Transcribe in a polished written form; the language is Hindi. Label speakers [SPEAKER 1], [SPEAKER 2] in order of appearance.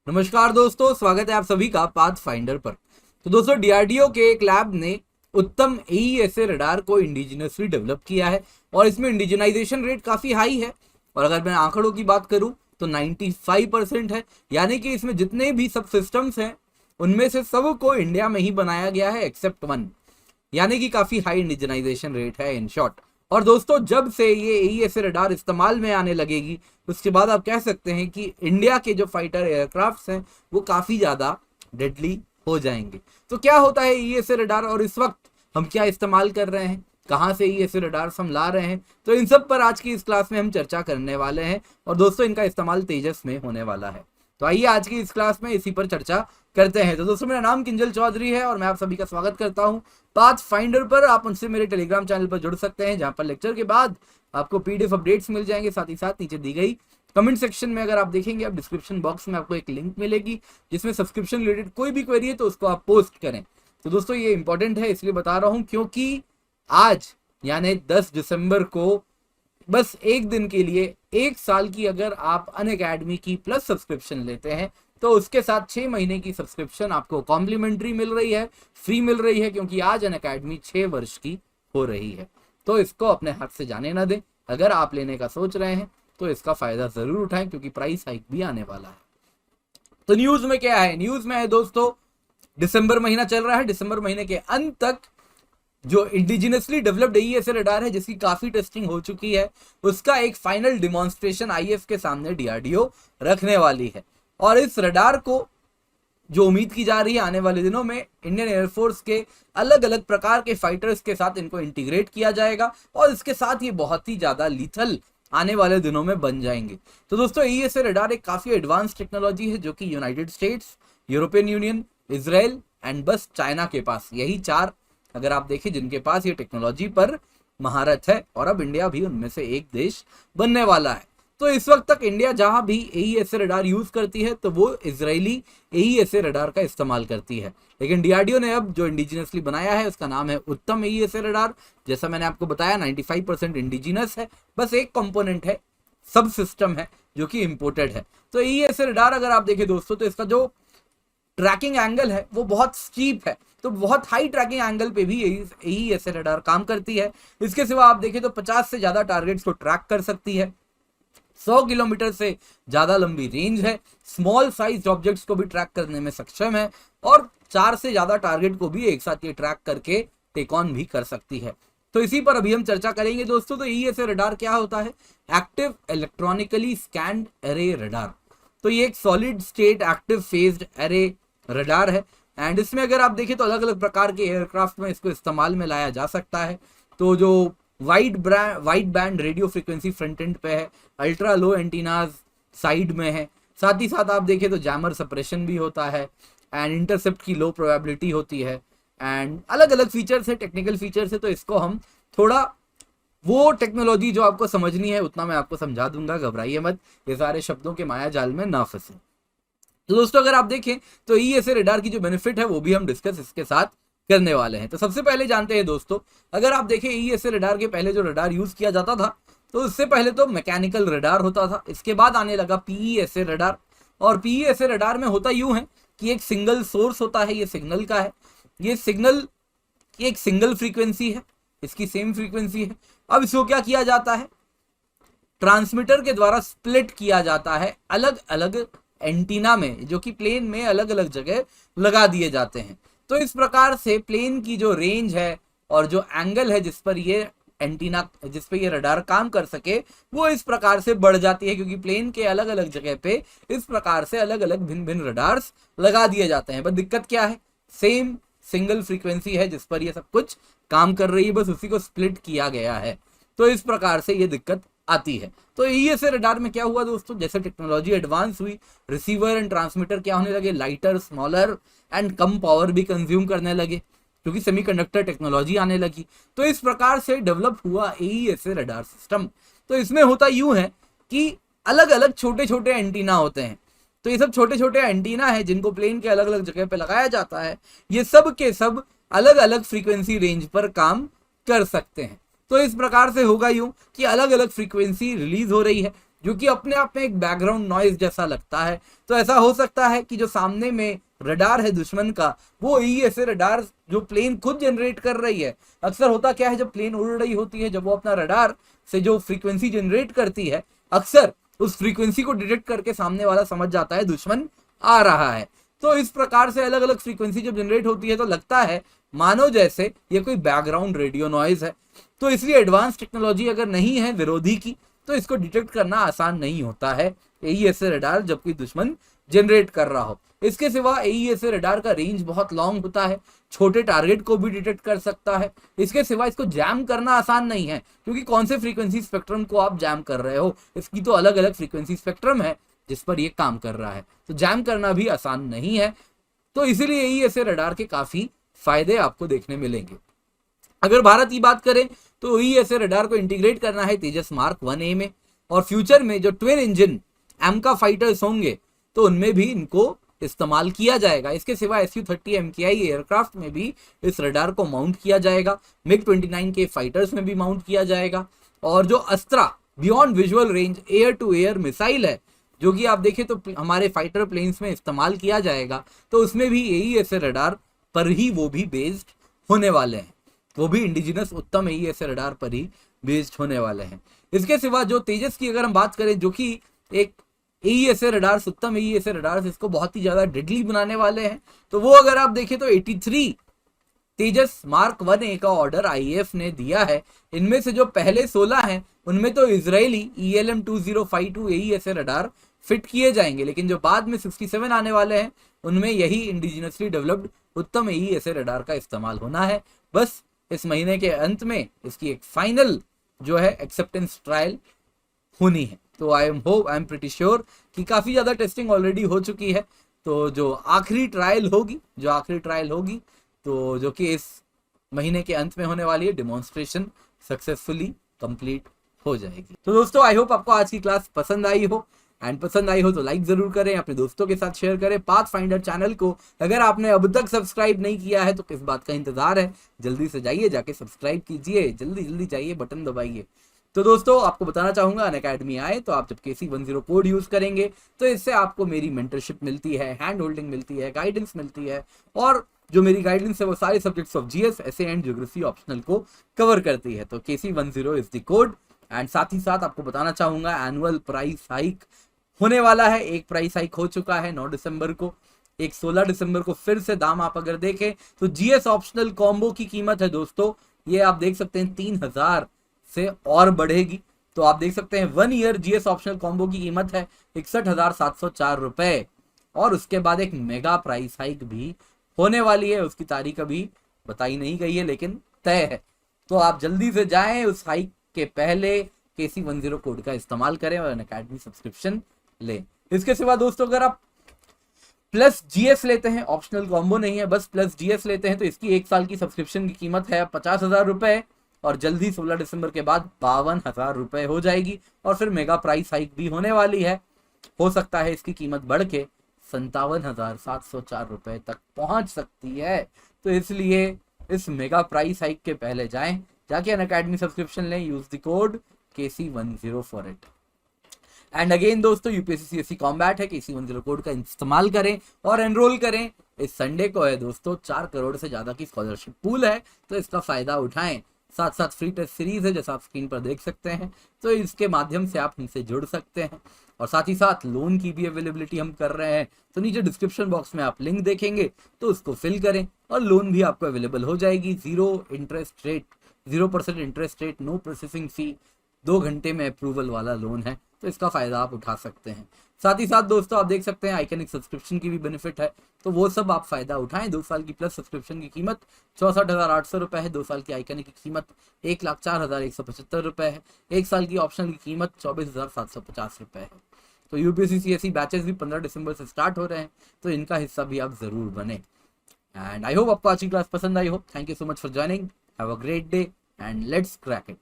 [SPEAKER 1] नमस्कार दोस्तों, स्वागत है आप सभी का पाथ फाइंडर पर। तो दोस्तों, डीआरडीओ के एक लैब ने उत्तम एईएसए रडार को इंडिजिनसली डेवलप किया है और इसमें इंडिजिनाइजेशन रेट काफ़ी हाई है। और अगर मैं आंकड़ों की बात करूं तो 95% है, यानी कि इसमें जितने भी सब सिस्टम्स हैं उनमें से सब को इंडिया में ही बनाया गया है एक्सेप्ट वन, यानी कि काफ़ी हाई इंडिजिनाइजेशन रेट है इन शॉर्ट। और दोस्तों, जब से ये एईएसए रडार इस्तेमाल में आने लगेगी उसके बाद आप कह सकते हैं कि इंडिया के जो फाइटर एयरक्राफ्ट्स हैं वो काफ़ी ज़्यादा डेडली हो जाएंगे। तो क्या होता है एईएसए रडार और इस वक्त हम क्या इस्तेमाल कर रहे हैं, कहाँ से एईएसए रडार हम ला रहे हैं, तो इन सब पर आज की इस क्लास में हम चर्चा करने वाले हैं। और दोस्तों, इनका इस्तेमाल तेजस में होने वाला है। तो आइए आज की इस क्लास में इसी पर चर्चा करते हैं। तो दोस्तों, मेरा नाम किंजल चौधरी है और मैं आप सभी का स्वागत करता हूं पाथ फाइंडर पर। आप उनसे मेरे टेलीग्राम चैनल पर जुड़ सकते हैं, जहां पर लेक्चर के बाद आपको पीडीएफ अपडेट्स मिल जाएंगे। साथ ही साथ नीचे दी गई कमेंट सेक्शन में अगर आप देखेंगे, आप डिस्क्रिप्शन बॉक्स में आपको एक लिंक मिलेगी जिसमें सब्सक्रिप्शन रिलेटेड कोई भी क्वेरी है तो उसको आप पोस्ट करें। तो दोस्तों, ये इंपॉर्टेंट है इसलिए बता रहा हूं क्योंकि आज यानी 10 दिसंबर को बस एक दिन के लिए 1 साल की अगर आप अनअकैडमी की प्लस सब्सक्रिप्शन लेते हैं तो उसके साथ 6 महीने की सब्सक्रिप्शन आपको कॉम्प्लीमेंट्री मिल रही है, फ्री मिल रही है, क्योंकि आज अनअकैडमी 6 वर्ष की हो रही है। तो इसको अपने हाथ से जाने ना दें। अगर आप लेने का सोच रहे हैं तो इसका फायदा जरूर उठाएं, क्योंकि प्राइस हाइक भी आने वाला है। तो न्यूज में क्या है? न्यूज में है दोस्तों, दिसंबर महीना चल रहा है, दिसंबर महीने के अंत तक जो इंडिजिनसली डेवलप्ड एईएसए रडार है जिसकी काफी टेस्टिंग हो चुकी है, उसका एक फाइनल डिमॉन्स्ट्रेशन आईएफ के सामने डीआरडीओ रखने वाली है। और इस रडार को जो उम्मीद की जा रही है आने वाले दिनों में इंडियन एयरफोर्स के अलग अलग प्रकार के फाइटर्स के साथ इनको इंटीग्रेट किया जाएगा और इसके साथ ये बहुत ही ज्यादा लीथल आने वाले दिनों में बन जाएंगे। तो दोस्तों, एईएसए रडार एक काफी एडवांस टेक्नोलॉजी है जो कि United states, European union, Israel and बस चाइना के पास, यही 4 अगर आप देखें जिनके पास ये टेक्नोलॉजी पर महारत है, और अब इंडिया भी उनमें से एक देश बनने वाला है। तो इस वक्त तक इंडिया जहां भी एईएसए रडार यूज करती है तो वो इजरायली एईएसए रडार का इस्तेमाल करती है। लेकिन डीआरडीओ ने अब जो इंडिजिनसली बनाया है उसका नाम है उत्तम एईएसए रडार। जैसा मैंने आपको बताया 95% इंडिजिनस है, बस एक कंपोनेंट है, सब सिस्टम है जो कि इंपोर्टेड है। तो एईएसए रडार अगर आप देखें दोस्तों तो इसका जो ट्रैकिंग एंगल है वो बहुत स्टीप है, तो बहुत हाई ट्रैकिंग एंगल पे भी एईएसए रडार काम करती है। इसके सिवा आप देखें तो 50 से ज्यादा टारगेट्स को ट्रैक कर सकती है, 100 किलोमीटर से ज्यादा लंबी रेंज है, स्मॉल साइज ऑब्जेक्ट्स को भी ट्रैक करने में सक्षम है और 4 से ज्यादा टारगेट को भी एक साथ ये ट्रैक करके टेक ऑन भी कर सकती है। तो इसी पर अभी हम चर्चा करेंगे दोस्तों। तो एईएसए रडार क्या होता है? Active electronically scanned array radar. तो ये एक solid state active phased array radar है एंड इसमें अगर आप देखें तो अलग अलग प्रकार के एयरक्राफ्ट में इसको इस्तेमाल में लाया जा सकता है। तो जो wide band radio frequency front end पे है, अल्ट्रा लो एंटीनाज साइड में है, साथ ही साथ आप देखें तो जैमर सप्रेशन भी होता है एंड इंटरसेप्ट की लो प्रोबेबिलिटी होती है एंड अलग अलग फीचर्स है, टेक्निकल फीचर्स है। तो इसको हम थोड़ा वो टेक्नोलॉजी जो आपको समझनी है उतना मैं आपको समझा दूंगा, घबराइए मत, ये सारे शब्दों के माया जाल में ना फंसे। तो दोस्तों, अगर आप देखें तो एईएसए रडार की जो बेनिफिट है वो भी हम डिस्कस इसके साथ करने वाले हैं। तो सबसे पहले जानते हैं दोस्तों, अगर आप देखें एईएसए रडार के पहले जो रडार यूज किया जाता था तो उससे पहले तो मैकेनिकल रडार होता था, इसके बाद आने लगा पीईएसए रडार। और पीईएसए रडार में होता यूं है कि एक सिंगल सोर्स होता है, ये सिग्नल का है, ये सिग्नल की एक सिंगल फ्रीक्वेंसी है, इसकी सेम फ्रीक्वेंसी है। अब इसको क्या किया जाता है? ट्रांसमीटर के द्वारा स्प्लिट किया जाता है अलग अलग एंटीना में, जो कि प्लेन में अलग अलग जगह लगा दिए जाते हैं। तो इस प्रकार से प्लेन की जो रेंज है और जो एंगल है जिस पर ये एंटीना, जिस पे ये रडार काम कर सके, वो इस प्रकार से बढ़ जाती है, क्योंकि प्लेन के अलग अलग जगह पे इस प्रकार से अलग अलग भिन्न भिन्न रडार्स लगा दिए जाते हैं। बस दिक्कत क्या है? सेम सिंगल फ्रीक्वेंसी है जिस पर ये सब कुछ काम कर रही है, बस उसी को स्प्लिट किया गया है। तो इस प्रकार से ये दिक्कत आती है। तो एईएसए रडार में क्या हुआ दोस्तों, जैसे टेक्नोलॉजी एडवांस हुई, रिसीवर एंड ट्रांसमीटर क्या होने लगे? Lighter, smaller and come power भी कंज्यूम करने लगे, क्योंकि सेमीकंडक्टर टेक्नोलॉजी आने लगी। तो इस प्रकार से डेवलप हुआ एईएसए रडार सिस्टम। तो इसमें होता यूं है कि अलग अलग छोटे छोटे एंटीना होते हैं। तो ये सब छोटे छोटे एंटीना है जिनको प्लेन के अलग अलग जगह पे लगाया जाता है। ये सब के सब अलग अलग फ्रीक्वेंसी रेंज पर काम कर सकते हैं। तो इस प्रकार से होगा यूं कि अलग अलग फ्रीक्वेंसी रिलीज हो रही है, जो कि अपने आप में एक बैकग्राउंड नॉइज जैसा लगता है। तो ऐसा हो सकता है कि जो सामने में रडार है दुश्मन का, वो AESA रडार जो प्लेन खुद जनरेट कर रही है। अक्सर होता क्या है, जब प्लेन उड़ रही होती है, जब वो अपना रडार से जो फ्रीक्वेंसी जनरेट करती है, अक्सर उस फ्रीक्वेंसी को डिटेक्ट करके सामने वाला समझ जाता है दुश्मन आ रहा है। तो इस प्रकार से अलग अलग फ्रीक्वेंसी जब जनरेट होती है तो लगता है मानो जैसे ये कोई बैकग्राउंड रेडियो नॉइज है। तो इसलिए एडवांस टेक्नोलॉजी अगर नहीं है विरोधी की, तो इसको डिटेक्ट करना आसान नहीं होता है AESA रडार जब कोई दुश्मन जनरेट कर रहा हो। इसके सिवा AESA रडार का रेंज बहुत लॉन्ग होता है, छोटे टारगेट को भी डिटेक्ट कर सकता है। इसके सिवा इसको जैम करना आसान नहीं है, क्योंकि कौन से फ्रीक्वेंसी स्पेक्ट्रम को आप जैम कर रहे हो, इसकी तो अलग अलग फ्रीक्वेंसी स्पेक्ट्रम है जिस पर ये काम कर रहा है। तो जैम करना भी आसान नहीं है। तो इसीलिए AESA रडार के काफी फायदे आपको देखने मिलेंगे। अगर भारत की बात करें तो AESA रडार को इंटीग्रेट करना है तेजस मार्क 1A में, और फ्यूचर में जो ट्विन इंजन AMCA फाइटर्स होंगे तो उनमें भी इनको इस्तेमाल किया जाएगा। इसके सिवा Su-30 MKI एयरक्राफ्ट में भी इस रडार को माउंट किया जाएगा, MiG-29 के फाइटर्स में भी माउंट किया जाएगा, और जो Astra beyond visual range air to air missile है, जो कि आप देखें तो हमारे फाइटर प्लेन्स में इस्तेमाल किया जाएगा, तो उसमें भी AESA रडार पर ही वो भी बेस्ड होने वाले हैं। वो भी इंडिजिनस उत्तम AESA रडार पर ही बेस्ड होने वाले हैं। इसके सिवा जो तेजस की अगर हम बात करें, जो कि एक AESA रडार, उत्तम AESA रडार, इसको बहुत ही ज्यादा डेडली बनाने वाले हैं, तो वो अगर आप देखें तो 83 तेजस मार्क 1A का ऑर्डर IAF ने दिया है। इनमें से जो पहले 16 हैं उनमें तो Israeli ELM 2052 AESA radar fit किए जाएंगे, लेकिन जो बाद में 67 आने वाले हैं उनमें यही इंडिजिनसली डेवलप्ड उत्तम AESA रडार का इस्तेमाल होना है। बस इस महीने के अंत में इसकी एक फाइनल जो है एक्सेप्टेंस ट्रायल होनी है। तो आई एम प्रिटी श्योर कि काफी ज्यादा टेस्टिंग ऑलरेडी हो चुकी है। तो जो आखिरी ट्रायल होगी तो जो कि इस महीने के अंत में होने वाली है, डेमोन्स्ट्रेशन सक्सेसफुली कंप्लीट हो जाएगी। तो दोस्तों आई होप आपको आज की क्लास पसंद आई हो, एंड पसंद आई हो तो लाइक जरूर करें, अपने दोस्तों के साथ शेयर करें। पाथफाइंडर चैनल को अगर आपने अब तक सब्सक्राइब नहीं किया है तो किस बात का इंतजार है, जल्दी से जाइए, जाके सब्सक्राइब कीजिए, जल्दी जाइए, बटन दबाइए। तो दोस्तों आपको बताना चाहूंगा, अनअकैडमी आए तो आप जब KC10 कोड यूज करेंगे तो इससे आपको मेरी मेंटरशिप मिलती है, हैंड होल्डिंग मिलती है, गाइडेंस मिलती है, और जो मेरी गाइडेंस है वो सारे subjects of GS, SA and geography optional को कवर करती है। तो KC10 is the code. And साथ ही साथ आपको बताना चाहूंगा, एनुअल प्राइस हाइक होने वाला है। एक प्राइस हाइक हो चुका है 9 दिसंबर को, एक 16 दिसंबर को फिर से दाम आप अगर देखें तो GS ऑप्शनल कॉम्बो की कीमत है दोस्तों, ये आप देख सकते हैं 3000 से और बढ़ेगी। तो आप देख सकते हैं 1 ईयर GS ऑप्शनल कॉम्बो की कीमत है 61,704 रुपए, और उसके बाद एक मेगा प्राइस हाइक भी होने वाली है। उसकी तारीख अभी बताई नहीं गई है लेकिन तय है। तो आप जल्दी से जाएं, उस हाइक के पहले KC10 कोड का इस्तेमाल करें और अनअकैडमी सब्सक्रिप्शन लें। इसके सिवा दोस्तों अगर आप प्लस GS लेते हैं, ऑप्शनल कॉम्बो नहीं है, बस प्लस GS लेते हैं, तो इसकी 1 साल की सब्सक्रिप्शन की कीमत है 50,000 रुपए, और जल्दी 16 दिसंबर के बाद 52,000 रुपए हो जाएगी, और फिर मेगा प्राइस हाइक भी होने वाली है। हो सकता है इसकी कीमत बढ़ के 57,704 रुपए तक पहुंच सकती है। तो इसलिए इस मेगा प्राइस हाइक के पहले जाके अनअकैडमी सब्सक्रिप्शन लें, use the code KC10 for it. And again दोस्तों, UPSC CSE कॉम्बैट है, KC10 कोड का इस्तेमाल करें और एनरोल करें। इस संडे को है दोस्तों 4 करोड़ से ज्यादा की स्कॉलरशिप पूल है, तो इसका फायदा उठाएं। साथ साथ फ्री टेस्ट सीरीज है जैसा आप स्क्रीन पर देख सकते हैं, तो इसके माध्यम से आप हमसे जुड़ सकते हैं। और साथ ही साथ लोन की भी अवेलेबिलिटी हम कर रहे हैं, तो नीचे डिस्क्रिप्शन बॉक्स में आप लिंक देखेंगे तो उसको फिल करें और लोन भी आपको अवेलेबल हो जाएगी। 0% interest rate, no processing fee, 2 घंटे में अप्रूवल वाला लोन है, तो इसका फायदा आप उठा सकते हैं। साथ ही साथ दोस्तों आप देख सकते हैं आइकनिक सब्सक्रिप्शन की भी बेनिफिट है, तो वो सब आप फायदा उठाएं। 2 साल की प्लस सब्सक्रिप्शन की कीमत 64,800 रुपए है, 2 साल की आइकनिक की कीमत 1,04,175 रुपए है, 1 साल की ऑप्शनल की कीमत 24,750 रुपए है। तो UPSC CSE बैचेस भी 15 दिसंबर से स्टार्ट हो रहे हैं, तो इनका हिस्सा भी आप जरूर बने। एंड आई होप आपको आज की क्लास पसंद आई हो। Thank you so much for joining, have a great day and let's crack it.